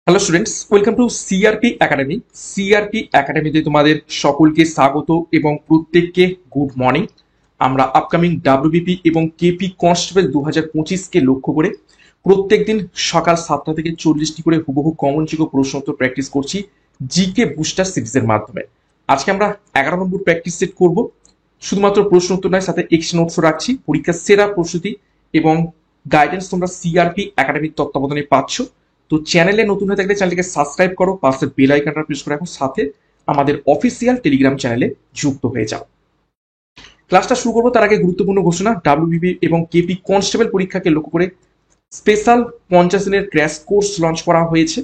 Hello students, welcome to CRP academy. CRP একাডেমিতে তোমাদের সকলকে স্বাগত এবং প্রত্যেককে গুড মর্নিং। আমরা আপকামিং ডাব্লিউবিপি এবং কেপি কনস্টেবল 2025কে লক্ষ্য করে প্রত্যেকদিন সকাল 7টা থেকে 40টি করে হুবহু কমন যোগ্য প্রশ্নোত্তর প্র্যাকটিস করছি জিকে বুস্টার সিরিজের মাধ্যমে। আজকে আমরা 11 নম্বর প্র্যাকটিস সেট করব। শুধুমাত্র প্রশ্নোত্তর নয়, সাথে এক্সট্রা নোটসও রাখছি। পরীক্ষার সেরা প্রস্তুতি এবং গাইডেন্স তোমরা সিআরপি একাডেমির তত্ত্বাবধানে পাচ্ছ। তো চ্যানেলে নতুন হয়ে থাকলে চ্যানেলটিকে সাবস্ক্রাইব করো, পাশে বেল আইকনটা প্রেস করে রাখো, সাথে আমাদের অফিসিয়াল টেলিগ্রাম চ্যানেলে যুক্ত হয়ে যাও। ক্লাসটা শুরু করবো তার আগে গুরুত্বপূর্ণ ঘোষণা। ডাব্লিউবিপি এবং কেপি কনস্টেবল পরীক্ষাকে লক্ষ্য করে স্পেশাল 50 দিনের ক্র্যাশ কোর্স লঞ্চ করা হয়েছে।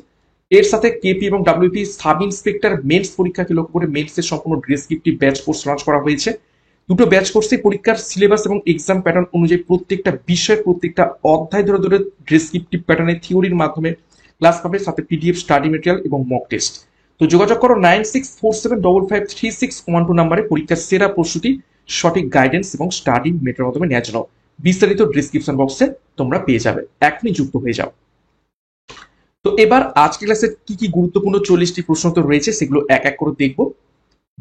এর সাথে কেপি এবং ডাব্লিউপি সাব ইন্সপেক্টর মেন্স পরীক্ষাকে লক্ষ্য করে মেন্সের সম্পূর্ণ ডেসক্রিপটিভ ব্যাচ কোর্স লঞ্চ করা হয়েছে। দুটো ব্যাচ কোর্সে পরীক্ষার সিলেবাস এবং এক্সাম প্যাটার্ন অনুযায়ী প্রত্যেকটা বিষয়ের প্রত্যেকটা অধ্যায় ধরে ধরে ডেসক্রিপটিভ প্যাটার্নে থিওরির মাধ্যমে ক্লাস পাবে, সাথে পিডিএফ স্টাডি মেটেরিয়াল এবং মক টেস্ট। তো যোগাযোগ করো 9647553612 নাম্বারে পরীক্ষার সেরা প্রস্তুতি, সঠিক গাইডেন্স এবং স্টাডি মেটেরিয়াল মাধ্যমে নেওয়ার জন্য। বিস্তারিত ডিসক্রিপশন বক্সে তোমরা পেয়ে যাবে, এখনই যুক্ত হয়ে যাও। তো এবার আজকে ক্লাসের কি কি গুরুত্বপূর্ণ 40টি প্রশ্ন তো রয়েছে, সেগুলো এক এক করে দেখব।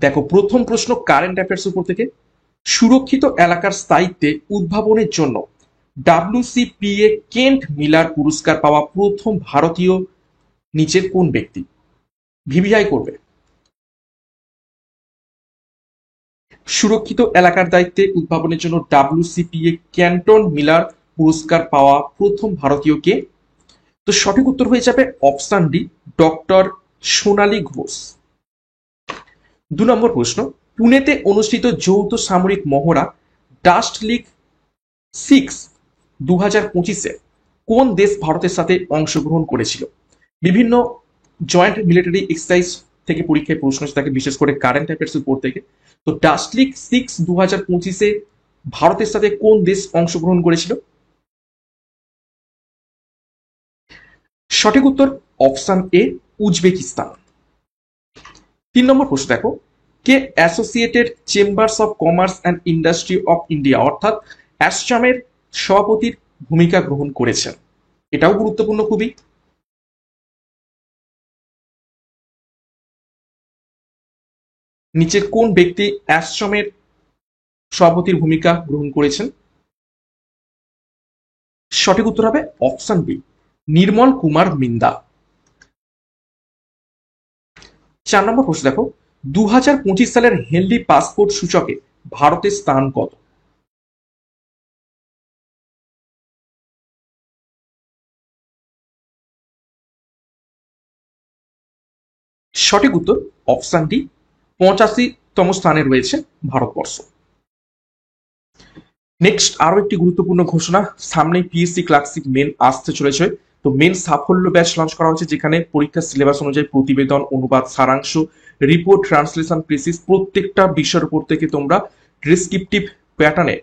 দেখো, প্রথম প্রশ্ন কারেন্ট অ্যাফেয়ার্স উপর থেকে। সুরক্ষিত এলাকার স্থায়িত্বে উদ্ভাবনের জন্য ডাব্লিউসিপিএ কেন্ট মিলার পুরস্কার পাওয়া প্রথম ভারতীয় নিচের কোন ব্যক্তি? ভিভিআই করবে। সুরক্ষিত এলাকার দায়িত্বে উদ্ভাবনের জন্য ডাব্লিউসিপিএ ক্যান্টন মিলার পুরস্কার পাওয়া প্রথম ভারতীয় কে? তো সঠিক উত্তর হয়ে যাবে অপশন ডি, ডক্টর সোনালী ঘোষ। 2 নম্বর প্রশ্ন, পুনেতে অনুষ্ঠিত যৌথ সামরিক মহড়া ডাস্ট লিগ 6 2025-এ কোন দেশ ভারতের সাথে অংশগ্রহণ করেছিল? বিভিন্ন জয়েন্ট মিলিটারি এক্সারসাইজ থেকে পরীক্ষায় প্রশ্ন এসে থাকে, বিশেষ করে কারেন্ট অ্যাফেয়ার্স উপর থেকে। তো ডাস্ট লিগ 6 2025-এ ভারতের সাথে কোন দেশ অংশগ্রহণ করেছিল? সঠিক উত্তর অপশন এ, উজবেকিস্তান। 3 নম্বর প্রশ্ন দেখো, কে associated chambers of commerce and industry of India অর্থাৎ অ্যাসচামের সভাপতির ভূমিকা গ্রহণ করেছেন? এটাও গুরুত্বপূর্ণ খুবই। নিচের কোন ব্যক্তি অ্যাসচামের সভাপতির ভূমিকা গ্রহণ করেছেন? সঠিক উত্তর হবে অপশন বি, নির্মল কুমার মিন্দা। 4 নম্বর প্রশ্ন দেখো, 2025 সালের হেনলি পাসপোর্ট সূচকে ভারতের স্থান কত? সঠিক উত্তর অপশন ডি, 85তম স্থানে রয়েছে ভারতবর্ষ। নেক্সট আরো একটি গুরুত্বপূর্ণ ঘোষণা, সামনে পিএসসি ক্লাসিক মেন আসতে চলেছে। তো মেন সাফল্য ব্যাচ লঞ্চ করা হয়েছে, যেখানে পরীক্ষার সিলেবাস অনুযায়ী প্রতিবেদন, অনুবাদ, সারাংশ, রিপোর্ট, ট্রান্সলেশন, প্রেসিস প্রত্যেকটা বিষয়ের উপর থেকে তোমরা ডেসক্রিপটিভ প্যাটার্নে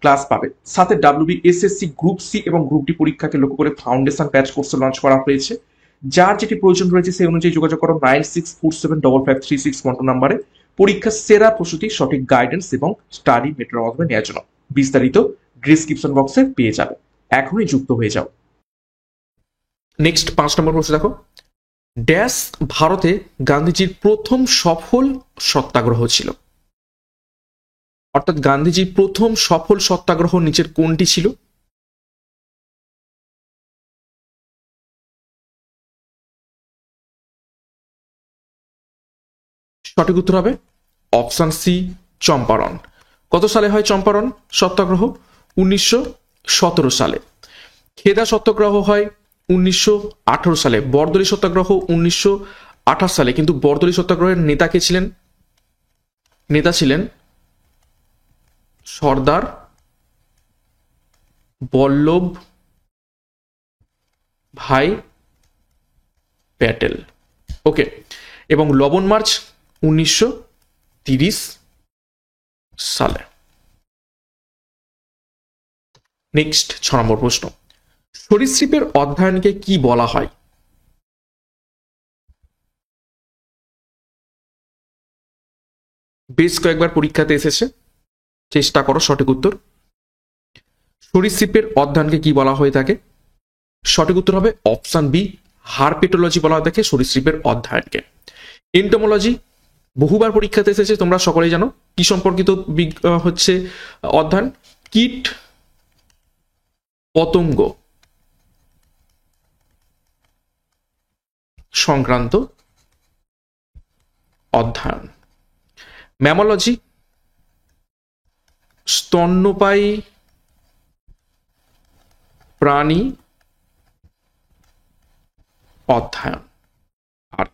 ক্লাস পাবে। সাথে ডাব্লিউবি এসএসসি গ্রুপ সি এবং গ্রুপ ডি পরীক্ষাকে লক্ষ্য করে ফাউন্ডেশন ব্যাচ কোর্স লঞ্চ করা হয়েছে। যার যেটি প্রয়োজন রয়েছে সেই অনুযায়ী যোগাযোগ করো 9647553612 নাম্বারে পরীক্ষার সেরা প্রস্তুতি, সঠিক গাইডেন্স এবং স্টাডি মেটেরিয়াল মাধ্যমে নেওয়ার জন্য। বিস্তারিত ডিসক্রিপশন বক্সে পেয়ে যাবে, এখনই যুক্ত হয়ে যাও। নেক্সট 5 নম্বর প্রশ্ন দেখো, ড্যাশ ভারতে গান্ধীজির প্রথম সফল সত্যাগ্রহ ছিল? অর্থাৎ গান্ধীজির প্রথম সফল সত্যাগ্রহ নিচের কোনটি ছিল? সঠিক উত্তর হবে অপশন সি, চম্পারণ। কত সালে হয় চম্পারণ সত্যাগ্রহ? 1917 সালে। খেদা সত্যাগ্রহ হয় 1918 সালে। বরদলি সত্যাগ্রহ 1928 সালে। কিন্তু বরদলি সত্যাগ্রহের নেতা কে ছিলেন? নেতা ছিলেন সর্দার বল্লভ ভাই প্যাটেল। ওকে, এবং লবণ মার্চ 1930 সালে। নেক্সট 6 নম্বর প্রশ্ন, সরীসৃপের অধ্যয়নকে কি বলা হয়? বেশ কয়েকবার পরীক্ষাতে এসেছে, চেষ্টা করো সঠিক উত্তর। সরীসৃপের অধ্যয়নকে কি বলা হয়ে থাকে? সঠিক উত্তর হবে অপশন বি, হারপেটোলজি বলা হয় থাকে সরীসৃপের অধ্যয়নকে। এন্টোমোলজি বহুবার পরীক্ষাতে এসেছে, তোমরা সকলেই জানো কি সম্পর্কিত হচ্ছে অধ্যয়ন, কীট পতঙ্গ সংক্রান্ত অধ্যয়ন। ম্যামোলজি স্তন্যপায়ী প্রাণী অধ্যয়ন। আর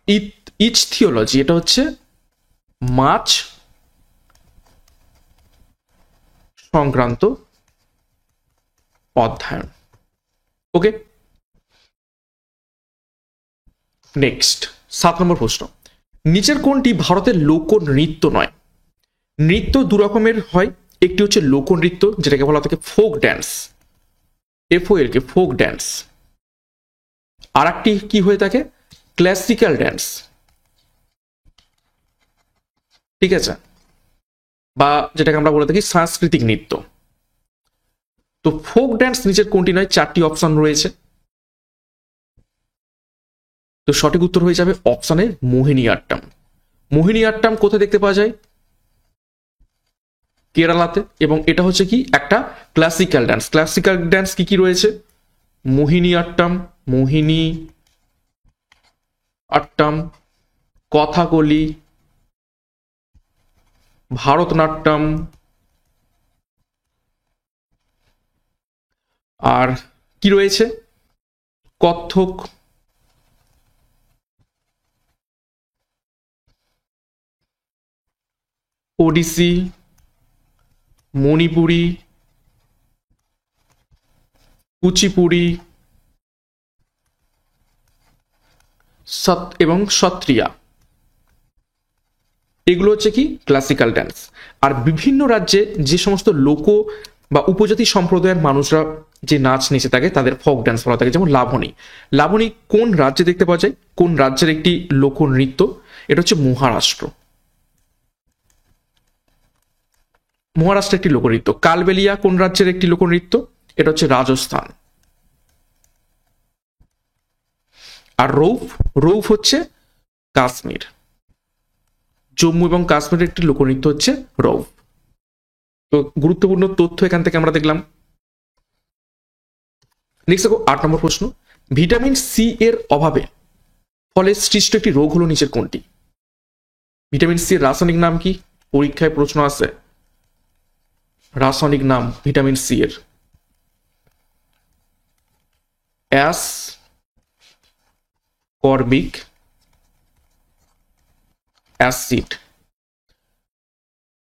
ইচথিওলজি এটা হচ্ছে মাছ সংক্রান্ত অধ্যয়ন। ওকে, নেক্সট 7 নম্বর প্রশ্ন, নিচের কোনটি ভারতের লোকনৃত্য নয়? নৃত্য দু রকমের হয়, একটি হচ্ছে লোকনৃত্য যেটাকে বলা থাকে ফোক ড্যান্স, FOL কে ফোক ড্যান্স, আর একটি কি হয়ে থাকে ক্লাসিক্যাল ড্যান্স, ঠিক আছে, বা যেটাকে আমরা বলে থাকি সাংস্কৃতিক নৃত্য। তো ফোক ড্যান্স নিচের কোনটি নয়? 4টি অপশন রয়েছে, তো সঠিক উত্তর হয়ে যাবে অপশনে মোহিনীআট্টম। মোহিনীআট্টম কোথায় দেখতে পাওয়া যায়? কেরালাতে, এবং এটা হচ্ছে কি একটা ক্লাসিক্যাল ড্যান্স। ক্লাসিক্যাল ড্যান্স কি কি রয়েছে? মোহিনীআট্টম, মোহিনী আট্টম, কথাকলি, ভারতনাট্যম, আর কি রয়েছে কত্থক, ওডিসি, মণিপুরি, কুচিপুড়ি এবং সত্রিয়া, এগুলো হচ্ছে কি ক্লাসিক্যাল ড্যান্স। আর বিভিন্ন রাজ্যে যে সমস্ত লোক বা উপজাতি সম্প্রদায়ের মানুষরা যে নাচ নেচে থাকে তাদের ফোক ড্যান্স বলা থাকে। যেমন লাবণী, লাবণী কোন রাজ্যে দেখতে পাওয়া যায়? কোন রাজ্যের একটি লোকনৃত্য? এটা হচ্ছে মহারাষ্ট্র, মহারাষ্ট্রের একটি লোকনৃত্য। কালবেলিয়া কোন রাজ্যের একটি লোকনৃত্য? এটা হচ্ছে রাজস্থান। আর রৌফ, রৌফ হচ্ছে কাশ্মীর, জম্মু এবং কাশ্মীরের একটি লোকনৃত্য হচ্ছে রৌফ। তো গুরুত্বপূর্ণ তথ্য এখান থেকে আমরা দেখলাম। নেক্সট দেখো 8 নম্বর প্রশ্ন, ভিটামিন সি এর অভাবে ফলে সৃষ্ট একটি রোগ হলো নিচের কোনটি? ভিটামিন সি এর রাসায়নিক নাম কি? পরীক্ষায় প্রশ্ন আছে, রাসায়নিক নাম ভিটামিন সি এর অ্যাস কর্বিক অ্যাসিড।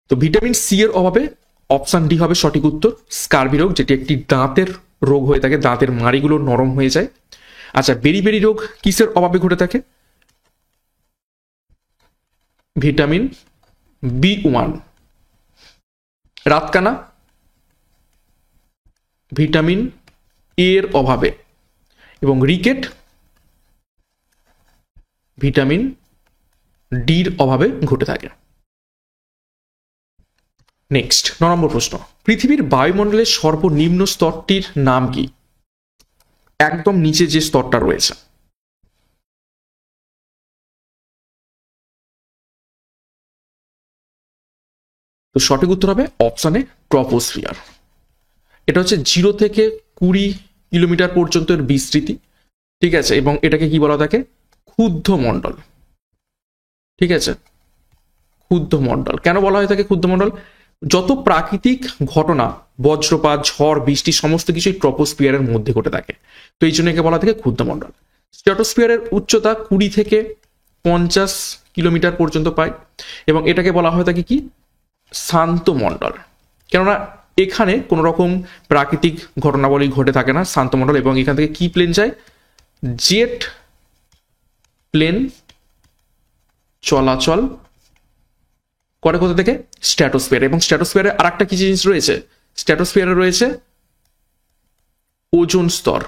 তো ভিটামিন সি এর অভাবে অপশন ডি হবে সঠিক উত্তর, স্কার্বি রোগ, যেটি একটি দাঁতের রোগ হয়ে থাকে, দাঁতের মাড়িগুলো নরম হয়ে যায়। আচ্ছা, বেরি রোগ কিসের অভাবে ঘটে থাকে? Vitamin B1। রাতকানা ভিটামিন এ এর অভাবে, এবং রিকেট ভিটামিন ডির অভাবে ঘটে থাকে। নেক্সট 9 নম্বর প্রশ্ন, পৃথিবীর বায়ুমণ্ডলের সর্বনিম্ন স্তরটির নাম কি? একদম নিচে যে স্তরটা রয়েছে। তো সঠিক উত্তর হবে অপশনে ট্রপোস্ফিয়ার। এটা হচ্ছে 0 থেকে 20 কিলোমিটার পর্যন্ত এর বিস্তৃতি, ঠিক আছে, এবং এটাকে কি বলা থাকে? ক্ষুদ্র মণ্ডল, ঠিক আছে, ক্ষুদ্র মণ্ডল। কেন বলা হয় থাকে ক্ষুদ্র মণ্ডল? যত প্রাকৃতিক ঘটনা, বজ্রপাত, ঝড়, বৃষ্টি, সমস্ত কিছুই ট্রপোস্ফিয়ারের মধ্যে ঘটে থাকে, তো এই জন্য একে বলা থাকে ক্ষুদ্র মণ্ডল। স্ট্র্যাটোস্ফিয়ারের উচ্চতা 20 থেকে 50 কিলোমিটার পর্যন্ত পায়, এবং এটাকে বলা হয় থাকে কি শান্ত মণ্ডল, কেননা এখানে কোন রকম প্রাকৃতিক ঘটনাবলী ঘটে থাকে না, শান্ত মণ্ডল। এবং এখান থেকে কি প্লেন যায়? জেট প্লেন চলাচল করে কোথা থেকে? স্ট্র্যাটোস্ফিয়ার। এবং স্ট্র্যাটোস্ফিয়ারে আর একটা কি জিনিস রয়েছে? স্ট্র্যাটোস্ফিয়ারে রয়েছে ওজোন স্তর।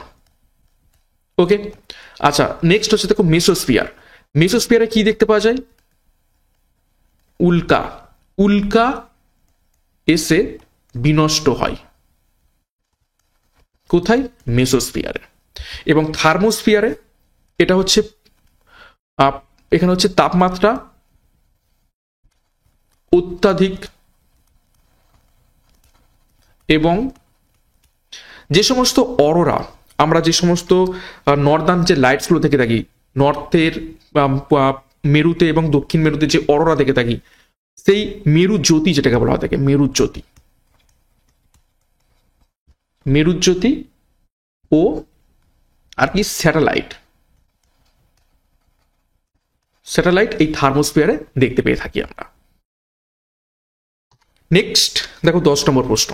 ওকে, আচ্ছা, নেক্সট হচ্ছে দেখো মেসোস্ফিয়ার। মেসোস্ফিয়ারে কি দেখতে পাওয়া যায়? উল্কা, উল্কা এসে বিনষ্ট হয় কোথায়? মেসোস্ফিয়ারে। এবং থার্মোস্ফিয়ারে এটা হচ্ছে এখানে হচ্ছে তাপমাত্রা অত্যাধিক এবং যে সমস্ত অরোরা, আমরা যে সমস্ত নর্দার্ন যে লাইটসগুলো দেখে থাকি, নর্থের মেরুতে এবং দক্ষিণ মেরুতে যে অরোরা দেখে থাকি, সেই মেরুজ্যোতি যেটাকে বলা হয় থাকে মেরুজ্যোতি, মেরুজ্যোতি ও আর কি স্যাটেলাইট, স্যাটেলাইট এই থার্মোস্ফিয়ারে দেখতে পেয়ে থাকি আমরা। নেক্সট দেখো 10 নম্বর প্রশ্ন,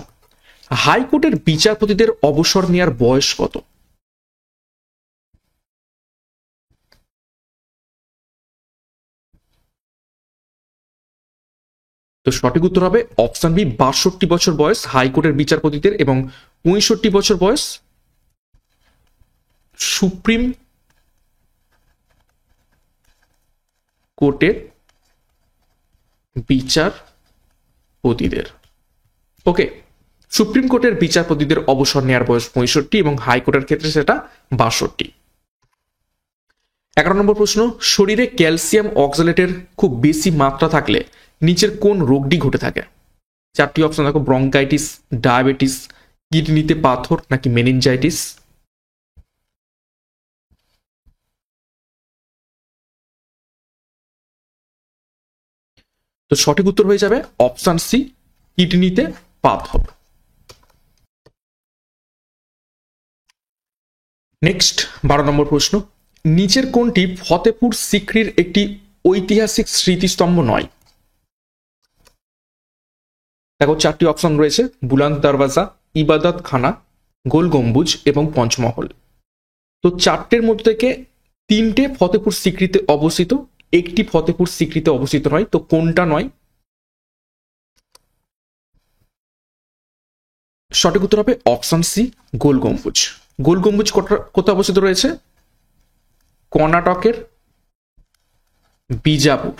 হাইকোর্টের বিচারপতিদের অবসর নেওয়ার বয়স কত? তো সঠিক উত্তর হবে অপশন বি, 62 বছর বয়স হাইকোর্টের বিচারপতিদের এবং 65 বছর বয়স সুপ্রিম কোর্টের বিচারপতিদের। ওকে, সুপ্রিম কোর্টের বিচারপতিদের অবসর নেওয়ার বয়স 65 এবং হাইকোর্টের ক্ষেত্রে সেটা 62। 11 নম্বর প্রশ্ন, শরীরে ক্যালসিয়াম অক্সালেটের খুব বেশি মাত্রা থাকলে নিচের কোন রোগটি ঘটে থাকে? 4টি অপশন দেখো, ব্রঙ্কাইটিস, ডায়াবেটিস, কিডনিতে পাথর নাকি মেনিনজাইটিস। তো সঠিক উত্তর হয়ে যাবে অপশন সি, কিডনিতে পাথর। নেক্সট 12 নম্বর প্রশ্ন, নিচের কোনটি ফতেপুর সিক্রির একটি ঐতিহাসিক স্মৃতিস্তম্ভ নয়? দেখো 4টি অপশন রয়েছে, বুলান্দ দরওয়াজা, ইবাদত খানা, গোল গম্বুজ এবং পঞ্চমহল। তো 4টের মধ্যে থেকে 3টে ফতেপুর সিক্রিতে অবস্থিত, একটি ফতেপুর সিক্রিতে অবস্থিত নয়। তো কোনটা নয়? সঠিক উত্তর হবে অপশন সি, গোল গম্বুজ। গোল গম্বুজ কোথায় অবস্থিত রয়েছে? কর্ণাটকের বিজাপুর।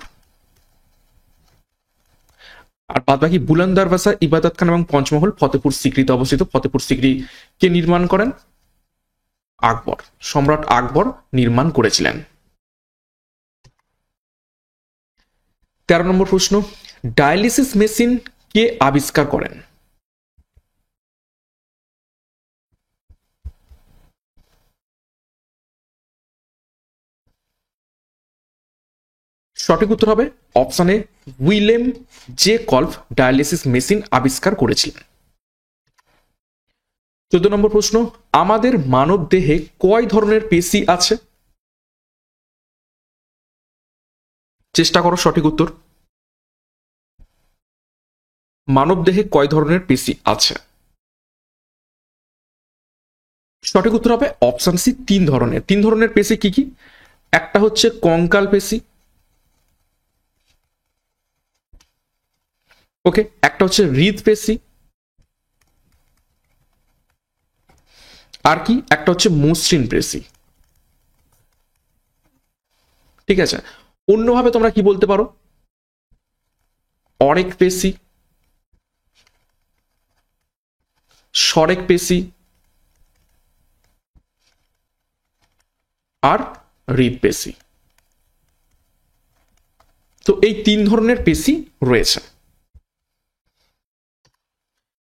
আর বাদ বাকি বুলন্দ দরওয়াজা, ইবাদত খান এবং পঞ্চমহল ফতেপুর সিক্রিতে অবস্থিত। ফতেপুর সিক্রি কে নির্মাণ করেন? আকবর, সম্রাট আকবর নির্মাণ করেছিলেন। 13 নম্বর প্রশ্ন, ডায়ালিসিস মেশিন কে আবিষ্কার করেন? সঠিক উত্তর হবে option A, Willem J Kolff dialysis machine আবিষ্কার করেছিলেন। 14 নম্বর প্রশ্ন, আমাদের মানব দেহে কয় ধরনের পেশি আছে? চেষ্টা করো সঠিক উত্তর। মানব দেহে কয় ধরনের পেশি আছে? সঠিক উত্তর হবে অপশন সি, 3 ধরনের। 3 ধরনের পেশি কি কি? একটা হচ্ছে কঙ্কাল পেশি, ওকে, একটা হচ্ছে হৃদ পেশি, আর কি একটা হচ্ছে মসৃণ পেশি। ঠিক আছে, অন্যভাবে তোমরা কি বলতে পারো? অরেক পেশি, সরেক পেশি আর হৃদ পেশি। তো এই 3 ধরনের পেশি রয়েছে।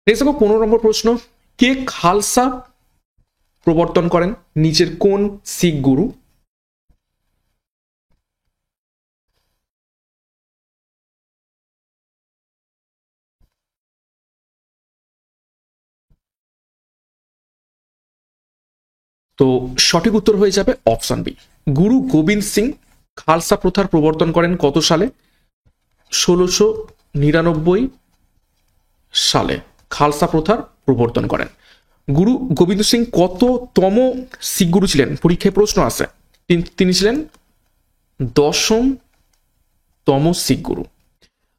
নেক্সট দেখো 15 নম্বর প্রশ্ন, কে খালসা প্রবর্তন করেন? নিচের কোন শিখ গুরু? তো সঠিক উত্তর হয়ে যাবে অপশন বি, গুরু গোবিন্দ সিং খালসা প্রথার প্রবর্তন করেন কত সালে? 1699 সালে খালসা প্রথার প্রবর্তন করেন। গুরু গোবিন্দ সিং কততম শিখ গুরু ছিলেন? পরীক্ষায় প্রশ্ন আছে। তিনি ছিলেন 10তম শিখ গুরু।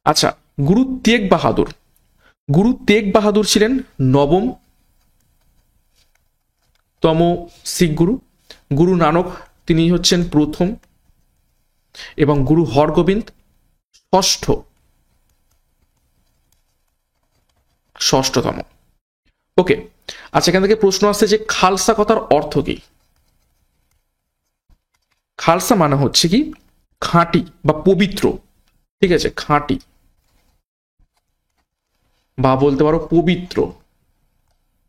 আচ্ছা, গুরু তেগ বাহাদুর, গুরু তেগ বাহাদুর ছিলেন 9তম শিখ গুরু। গুরু নানক তিনি হচ্ছেন প্রথম এবং গুরু হরগোবিন্দ ষষ্ঠতম। ওকে, আচ্ছা, এখান থেকে প্রশ্ন আসছে যে খালসা কথার অর্থ কি? খালসা মানে হচ্ছে কি খাঁটি বা পবিত্র, ঠিক আছে, খাঁটি বা বলতে পারো পবিত্র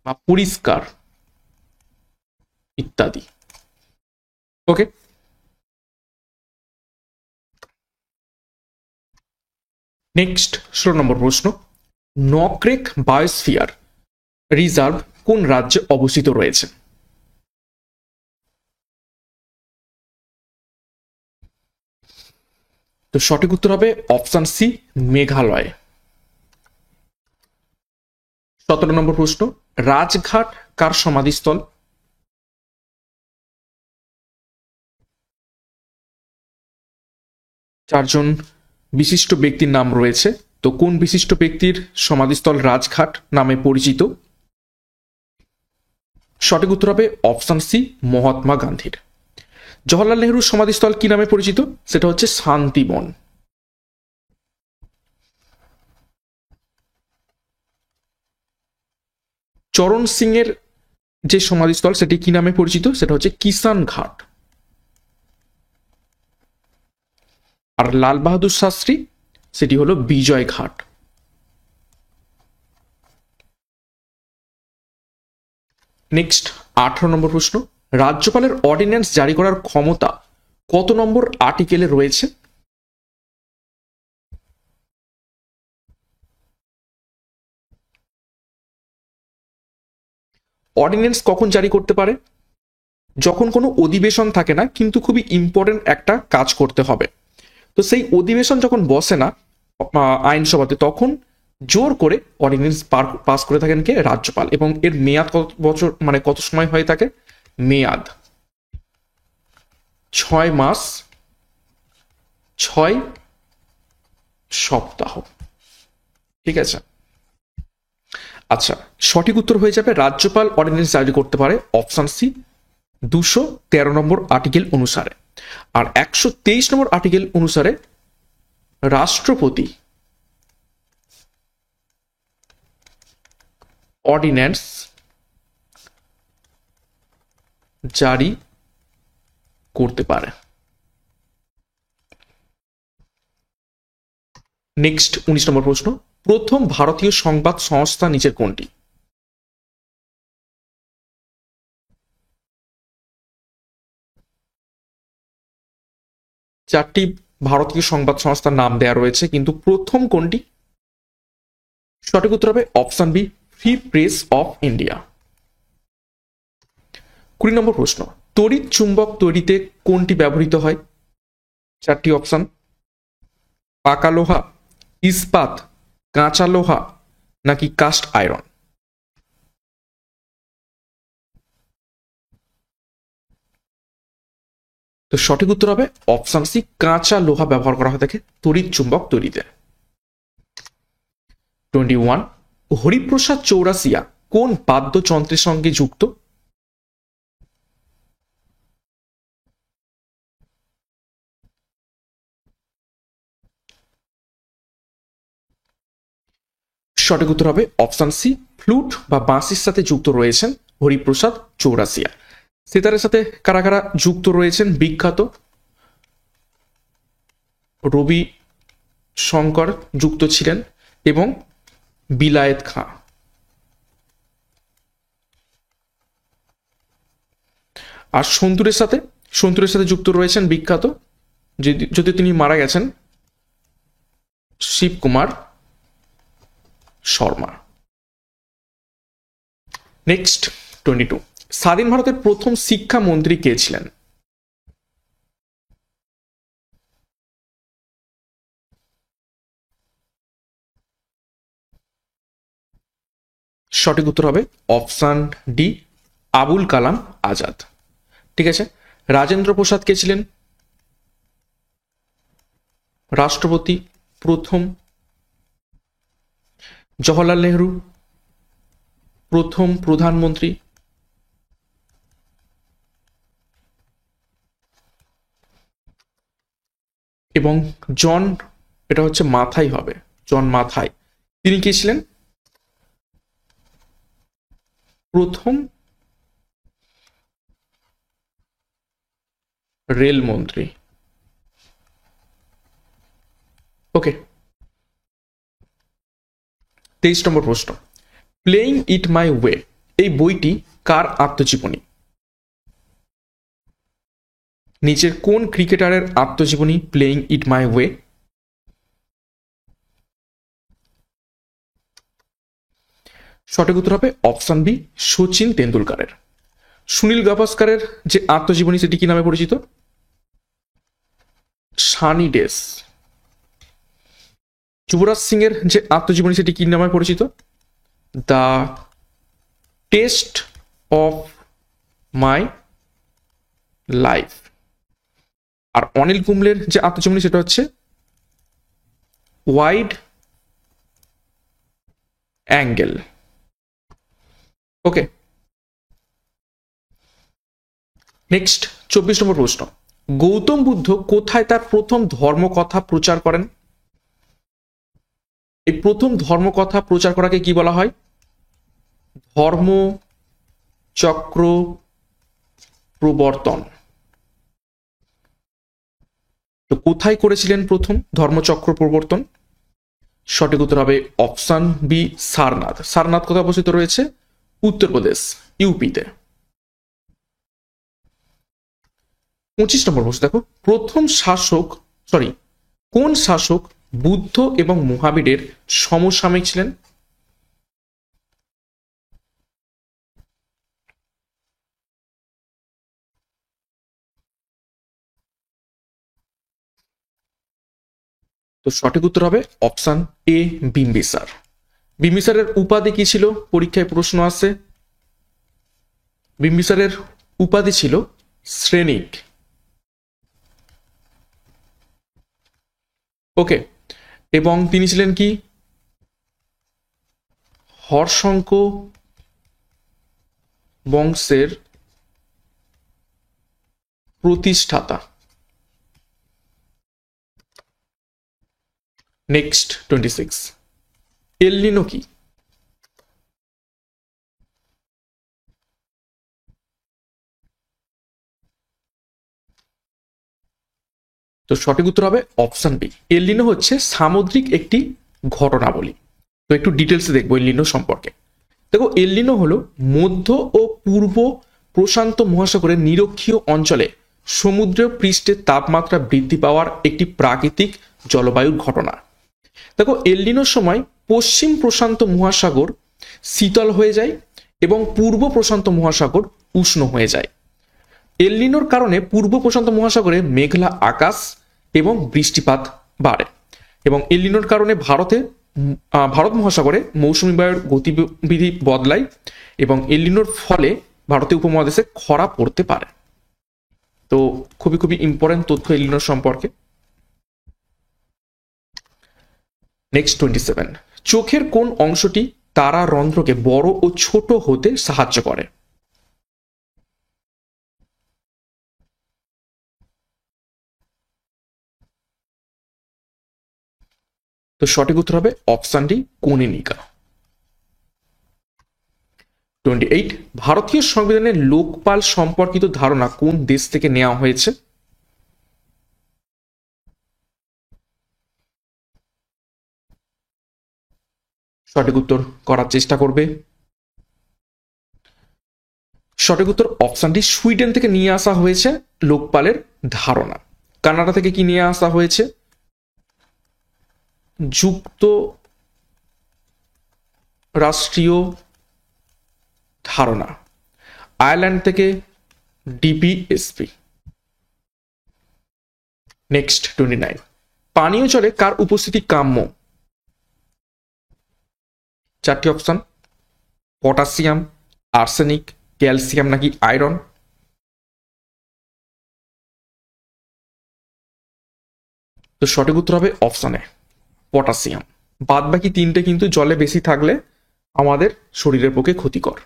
বা পরিষ্কার ইত্যাদি। ওকে, নেক্সট 16 নম্বর প্রশ্ন, নকরেক বায়োস্ফিয়ার রিজার্ভ কোন রাজ্যে অবস্থিত রয়েছে? তো সঠিক উত্তর হবে অপশন সি, মেঘালয়। 17 নম্বর প্রশ্ন, রাজঘাট কার সমাধিস্থল? চারজন বিশিষ্ট ব্যক্তির নাম রয়েছে, তো কোন বিশিষ্ট ব্যক্তির সমাধিস্থল রাজঘাট নামে পরিচিত? সঠিক উত্তর হবে অপশন সি, মহাত্মা গান্ধীর। জওহরলাল নেহরুর সমাধিস্থল কি নামে পরিচিত? সেটা হচ্ছে শান্তিবন। চরণ সিং এর যে সমাধিস্থল সেটি কি নামে পরিচিত? সেটা হচ্ছে কিষান ঘাট। আর লাল বাহাদুর শাস্ত্রী সেটি হলো বিজয় ঘাট। নেক্সট 18 নম্বর প্রশ্ন, রাজ্যপালের অর্ডিন্যান্স জারি করার ক্ষমতা কত নম্বর আর্টিকেলে রয়েছে? অর্ডিন্যান্স কখন জারি করতে পারে? যখন কোনো অধিবেশন থাকে না কিন্তু খুবই ইম্পর্টেন্ট একটা কাজ করতে হবে, তো সেই অধিবেশন যখন বসে না আইনসভাতে, তখন জোর করে অর্ডিন্যান্স পাস করে থাকেন কে? রাজ্যপাল। এবং এর মেয়াদ কত বছর, মানে কত সময় হয়ে থাকে? মেয়াদ 6 মাস 6 সপ্তাহ। ঠিক আছে, আচ্ছা, সঠিক উত্তর হয়ে যাবে রাজ্যপাল অর্ডিন্যান্স জারি করতে পারে অপশন সি, 213 নম্বর আর্টিকেল অনুসারে। আর 123 নম্বর আর্টিকেল অনুসারে রাষ্ট্রপতি অর্ডিন্যান্স জারি করতে পারে। নেক্সট 19 নম্বর প্রশ্ন, প্রথম ভারতীয় সংবাদ সংস্থা নিচের কোনটি? চারটি ভারতীয় সংবাদ সংস্থার নাম দেওয়া রয়েছে, কিন্তু প্রথম কোনটি? সঠিক উত্তর হবে option B, free press of India. 20 নম্বর প্রশ্ন, তড়িৎ চুম্বক তৈরিতে কোনটি ব্যবহৃত হয়? চারটি অপশন, পাকা লোহা, ইস্পাত, কাঁচা লোহা নাকি কাস্ট আয়রন? তো সঠিক উত্তর হবে অপশন সি, কাঁচা লোহা ব্যবহার করা হয়ে থাকে তড়িৎ চুম্বক তৈরিতে। 21, হরিপ্রসাদ চৌরাসিয়া কোন বাদ্যযন্ত্রের সঙ্গে যুক্ত? সঠিক উত্তর হবে অপশন সি, ফ্লুট বা বাঁশির সাথে যুক্ত রয়েছেন হরিপ্রসাদ চৌরাসিয়া। সিতারের সাথে কারা কারা যুক্ত রয়েছেন? বিখ্যাত রবি শঙ্কর যুক্ত ছিলেন এবং বিলায়েত খাঁ। আর সন্তুরের সাথে যুক্ত রয়েছেন বিখ্যাত, যদি তিনি মারা গেছেন, শিবকুমার শর্মা। নেক্সট 22, স্বাধীন ভারতের প্রথম শিক্ষামন্ত্রী কে ছিলেন? সঠিক উত্তর হবে অপশন ডি, আবুল কালাম আজাদ। ঠিক আছে, রাজেন্দ্র প্রসাদ কে ছিলেন রাষ্ট্রপতি প্রথম? জওহরলাল নেহরু প্রথম প্রধানমন্ত্রী। এবং জন, এটা হচ্ছে মাথায় হবে, জন মাথায়, তিনি কে ছিলেন প্রথম রেলমন্ত্রী। ওকে, 23 নম্বর প্রশ্ন, প্লেইং ইট মাই ওয়ে এই বইটি কার আত্মজীবনী? নিচের কোন ক্রিকেটারের আত্মজীবনী প্লেইং ইট মাই ওয়ে? সঠিক উত্তর হবে অপশন বি, সচিন তেন্ডুলকারের। সুনীল গাভাস্কারের যে আত্মজীবনী সেটি কি নামে পরিচিত? সানি ডেস। যুবরাজ সিং এর যে আত্মজীবনী সেটি কি নামে পরিচিত? The test of my life. আর অনিল কুম্বলের যে আত্মজীবনী সেটা হচ্ছে wide angle. Okay, next 24 number প্রশ্ন, গৌতম বুদ্ধ কোথায় তার প্রথম ধর্মকথা প্রচার করেন? এই প্রথম ধর্মকথা প্রচার করাকে কি বলা হয়? ধর্ম চক্র প্রবর্তন। তো কোথায় করেছিলেন প্রথম ধর্মচক্র প্রবর্তন? সঠিক উত্তর হবে অপশন বি, সারনাথ। সারনাথ কোথায় অবস্থিত রয়েছে? উত্তরপ্রদেশ, ইউপিতে। 25 নম্বর প্রশ্ন দেখো, কোন শাসক বুদ্ধ এবং মহাবীরের সমসাময়িক ছিলেন? তো সঠিক উত্তর হবে অপশন এ, বিম্বিসার। বিম্বিসারের উপাধি কি ছিল? পরীক্ষায় প্রশ্ন আসে। বিম্বিসারের উপাধি ছিল শ্রেণিক। ওকে, এবং তিনি ছিলেন কি? হর্ষঙ্ক বংশের প্রতিষ্ঠাতা। নেক্সট 26, এল নিনো কি? তো সঠিক উত্তর হবে অপশন বি, এল নিনো হচ্ছে সামুদ্রিক একটি ঘটনাবলী। তো একটু ডিটেলসে দেখবো এল নিনো সম্পর্কে। দেখো, এল নিনো হলো মধ্য ও পূর্ব প্রশান্ত মহাসাগরের নিরক্ষীয় অঞ্চলে সমুদ্র পৃষ্ঠের তাপমাত্রা বৃদ্ধি পাওয়ার একটি প্রাকৃতিক জলবায়ুর ঘটনা। দেখো, এল নিনোর সময় পশ্চিম প্রশান্ত মহাসাগর শীতল হয়ে যায় এবং পূর্ব প্রশান্ত মহাসাগর উষ্ণ হয়ে যায়। এল নিনোর কারণে পূর্ব প্রশান্ত মহাসাগরে মেঘলা আকাশ এবং বৃষ্টিপাত বাড়ে, এবং এল নিনোর কারণে ভারত মহাসাগরে মৌসুমী বায়ুর গতিবিধি বদলায়, এবং এল নিনোর ফলে ভারতীয় উপমহাদেশে খরা পড়তে পারে। তো খুবই খুবই ইম্পর্টেন্ট তথ্য এল নিনোর সম্পর্কে। নেক্সট 27, চোখের কোন অংশটি তারা রন্ধ্রকে বড় ও ছোট হতে সাহায্য করে? তো সঠিক উত্তর হবে অপশন ডি, কনীনিকা। 28, ভারতীয় সংবিধানের লোকপাল সম্পর্কিত ধারণা কোন দেশ থেকে নেওয়া হয়েছে? সঠিক উত্তর করার চেষ্টা করবে। সঠিক উত্তর অপশন ডি, সুইডেন থেকে নিয়ে আসা হয়েছে লোকপালের ধারণা। কানাডা থেকে কি নিয়ে আসা হয়েছে? যুক্ত রাষ্ট্রীয় ধারণা। আয়ারল্যান্ড থেকে ডিপিএসপি। নেক্সট 29, পানীয় জলে কার উপস্থিতি কাম্য? চারটি অপশন, পটাশিয়াম, আর্সেনিক, ক্যালসিয়াম নাকি আয়রন? তো সঠিক উত্তর হবে অপশন এ, পটাশিয়াম। বাদ বাকি তিনটে কিন্তু জলে বেশি থাকলে আমাদের শরীরের পক্ষে ক্ষতিকর।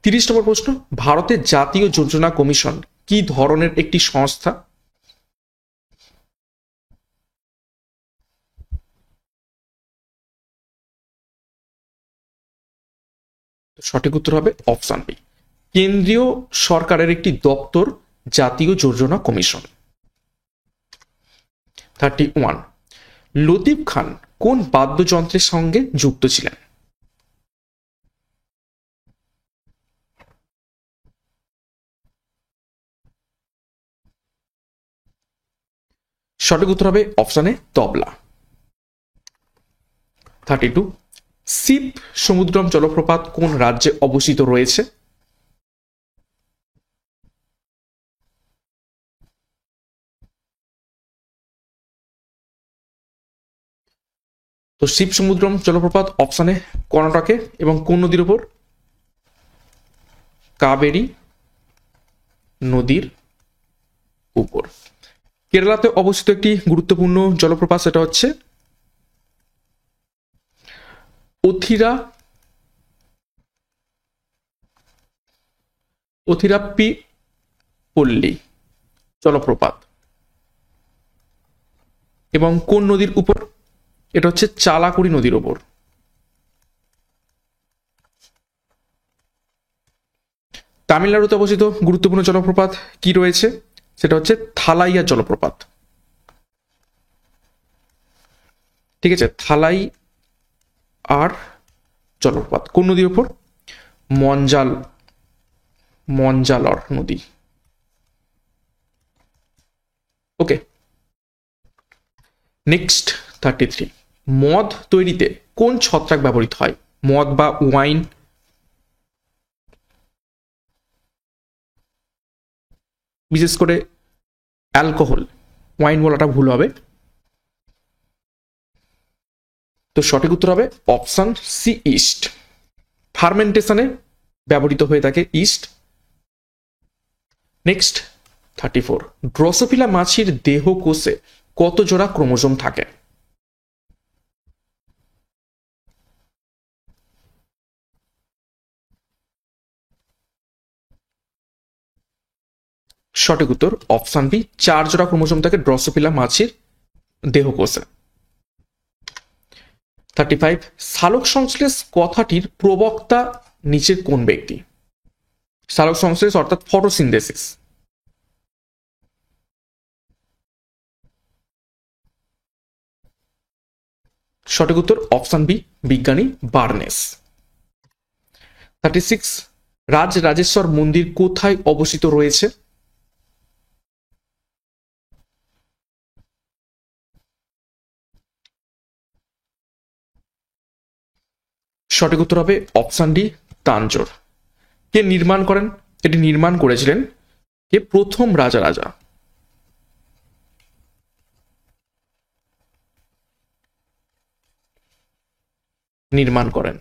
30 নম্বর প্রশ্ন, ভারতের জাতীয় যোজনা কমিশন কি ধরনের একটি সংস্থা? সঠিক উত্তর হবে অপশন বি, কেন্দ্রীয় সরকারের একটি দপ্তর জাতীয় যোজনা কমিশন। 31, লতিফ খান কোন বাদ্যযন্ত্রের সঙ্গে যুক্ত ছিলেন? সঠিক উত্তর হবে অপশানে তবলা। 32, শিব সমুদ্রম জলপ্রপাত কোন রাজ্যে অবস্থিত রয়েছে? তো শিব সমুদ্রম জলপ্রপাত অপশানে কর্ণাটকে, এবং কোন নদীর উপর? কাবেরী নদীর উপর। কেরালাতে অবস্থিত একটি গুরুত্বপূর্ণ জলপ্রপাত, সেটা হচ্ছে অথিরাপ্পি পল্লী জলপ্রপাত, এবং কোন নদীর উপর? এটা হচ্ছে চালাকুড়ি নদীর উপর। তামিলনাড়ুতে অবস্থিত গুরুত্বপূর্ণ জলপ্রপাত কি রয়েছে? সেটা হচ্ছে থালাইয়া জলপ্রপাত। ঠিক আছে, থালাই আর জলপ্রপাত কোন নদীর উপর? মঞ্জালর নদী। ওকে, নেক্সট 33, মদ তৈরিতে কোন ছত্রাক ব্যবহৃত হয়? মদ বা ওয়াইন, বিশেষ করে অ্যালকোহল, ওয়াইন বলাটা ভুল হবে। তো সঠিক উত্তর হবে অপশন সি, ইস্ট। ফার্মেন্টেশনে ব্যবহৃত হয়ে থাকে ইস্ট। নেক্সট 34, ড্রসোফিলা মাছির দেহ কোষে কত জোড়া ক্রোমোজোম থাকে? সঠিক উত্তর অপশন বি, 4 জোড়া ক্রোমোজোম থাকে ড্রসোফিলা মাছির দেহ কোষে। 35, সালোক সংশ্লেষ কথাটির প্রবক্তা নিচের কোন ব্যক্তি? সালোক সংশ্লেষ অর্থাৎ ফটোসিনথেসিস। সঠিক উত্তর অপশন বি, বিজ্ঞানী বার্নেস। 36, রাজরাজেশ্বর মন্দির কোথায় অবস্থিত রয়েছে? সঠিক উত্তর হবে অপশন ডি, তাঞ্জোর। কে নির্মাণ করেন? এটি নির্মাণ করেছিলেন কে? প্রথম রাজা নির্মাণ করেন।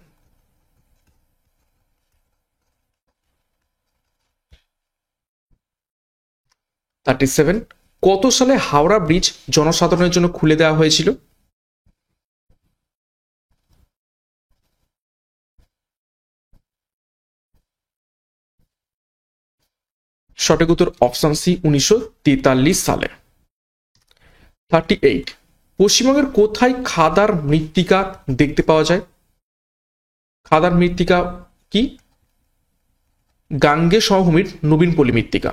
37, কত সালে হাওড়া ব্রিজ জনসাধারণের জন্য খুলে দেওয়া হয়েছিল? সঠিক উত্তর অপশন সি, 1943 সালে। 38, পশ্চিমবঙ্গের কোথায় খাদার মৃত্তিকা দেখতে পাওয়া যায়? খাদার মৃত্তিকা কি? গাঙ্গে সমভূমির নবীনপল্লী মৃত্তিকা।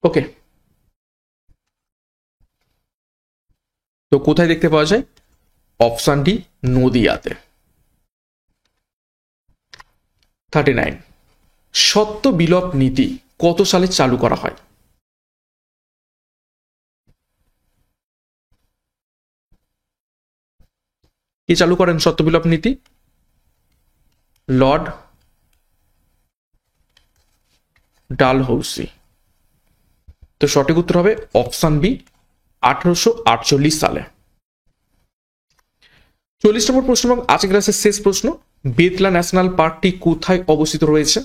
ওকে, তো কোথায় দেখতে পাওয়া যায়? Option D, নদিয়াতে। 39, সত্য বিলোপ নীতি কত সালে চালু করা হয়? কি চালু করেন সত্য বিলোপ নীতি? লর্ড ডালহৌসি। তো সঠিক উত্তর হবে অপশন বি, 1848 সালে। 40 নম্বর প্রশ্ন এবং আজকের ক্লাসের শেষ প্রশ্ন, বেতলা ন্যাশনাল পার্কটি কোথায় অবস্থিত রয়েছে?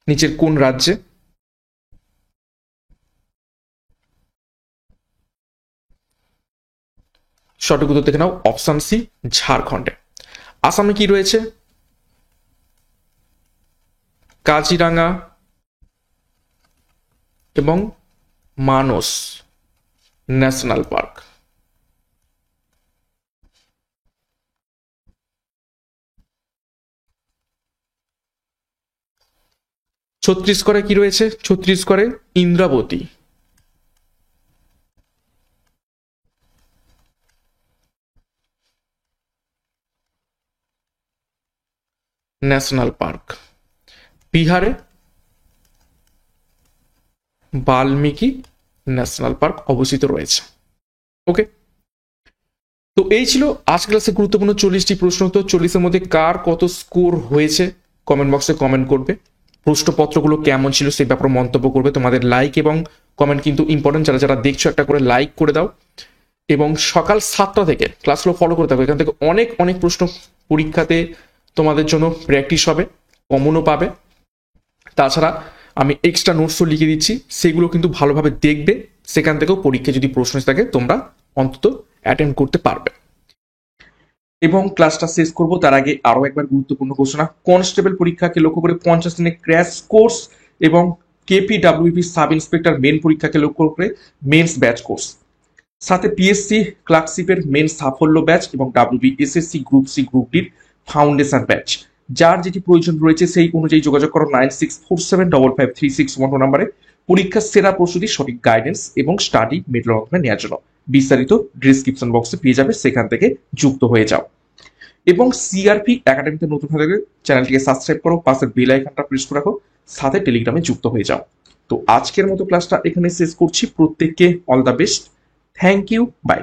নিচের কোন রাজ্যে? সঠিক উত্তর দেখে নাও অপশন সি, ঝাড়খণ্ডে। আসামে কি রয়েছে? কাজিরাঙ্গা এবং মানস ন্যাশনাল পার্ক। ছত্তিশগড়ে কি রয়েছে? ছত্তিশগড়ে ইন্দ্রাবতী ন্যাশনাল পার্ক। বিহারে বাল্মীকি ন্যাশনাল পার্ক অবস্থিত রয়েছে। ওকে, তো এই ছিল আজ ক্লাসে গুরুত্বপূর্ণ 40টি প্রশ্ন। তো 40-এর মধ্যে কার কত স্কোর হয়েছে কমেন্ট বক্সে কমেন্ট করবে। প্রশ্নপত্রগুলো কেমন ছিল সেই ব্যাপারে মন্তব্য করবে। তোমাদের লাইক এবং কমেন্ট কিন্তু ইম্পর্টেন্ট। যারা যারা দেখছো একটা করে লাইক করে দাও এবং সকাল 7টা থেকে ক্লাসগুলো ফলো করে থাকো। এখান থেকে অনেক অনেক প্রশ্ন পরীক্ষাতে তোমাদের জন্য প্র্যাকটিস হবে, কমনও পাবে। তাছাড়া আমি এক্সট্রা নোটসও লিখে দিচ্ছি, সেগুলো কিন্তু ভালোভাবে দেখবে। সেখান থেকেও পরীক্ষায় যদি প্রশ্ন থাকে তোমরা অন্তত অ্যাটেন্ড করতে পারবে। এবং ক্লাসটা শেষ করব তার আগে আরো একবার গুরুত্বপূর্ণ ঘোষণা। কনস্টেবল পরীক্ষাকে লক্ষ্য করে 50 দিনের ক্র্যাশ কোর্স এবং কেপিডব্লিউপি সাব ইন্সপেক্টর মেন পরীক্ষাকে লক্ষ্য করে মেন্স ব্যাচ কোর্স, সাথে পিএসসি ক্লার্কশিপের মেন সাফল্য ব্যাচ এবং WB SSC group C group ডির ফাউন্ডেশন ব্যাচ। যার যেটি প্রয়োজন রয়েছে সেই অনুযায়ী যোগাযোগ করো 9647553612 নম্বরে পরীক্ষার সেরা প্রস্তুতি, সঠিক গাইডেন্স এবং স্টাডি মেটেরিয়াল মাধ্যমে নেওয়ার জন্য। বিস্তারিত ডিসক্রিপশন বক্সে পেয়ে যাবে, সেখান থেকে যুক্ত হয়ে যাও। এবং সিআরপি একাডেমিতে নতুন হয়ে থাকলে চ্যানেলটিকে সাবস্ক্রাইব করো, পাশের বেল আইকনটা প্রেস করে রাখো, সাথে টেলিগ্রামে যুক্ত হয়ে যাও। তো আজকের মতো ক্লাসটা এখানে শেষ করছি। প্রত্যেককে all the best. Thank you, by.